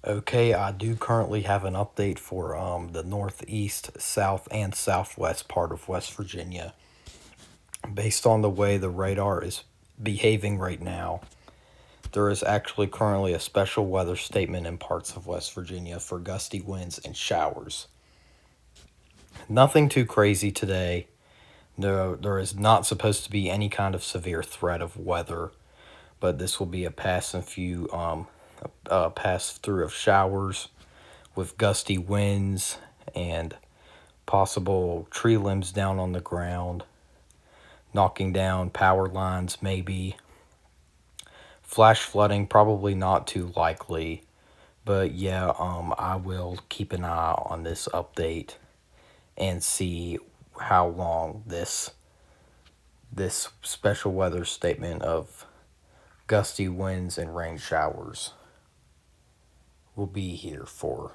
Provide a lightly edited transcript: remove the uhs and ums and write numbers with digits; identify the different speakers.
Speaker 1: Okay, I do currently have an update for the northeast, south, and southwest part of West Virginia. Based on the way the radar is behaving right now, there is actually currently a special weather statement in parts of West Virginia for gusty winds and showers. Nothing too crazy today. No, there is not supposed to be any kind of severe threat of weather, but this will be a pass through of showers with gusty winds and possible tree limbs down on the ground, knocking down power lines maybe. Flash flooding probably not too likely, but yeah, I will keep an eye on this update and see how long this special weather statement of gusty winds and rain showers will be here for.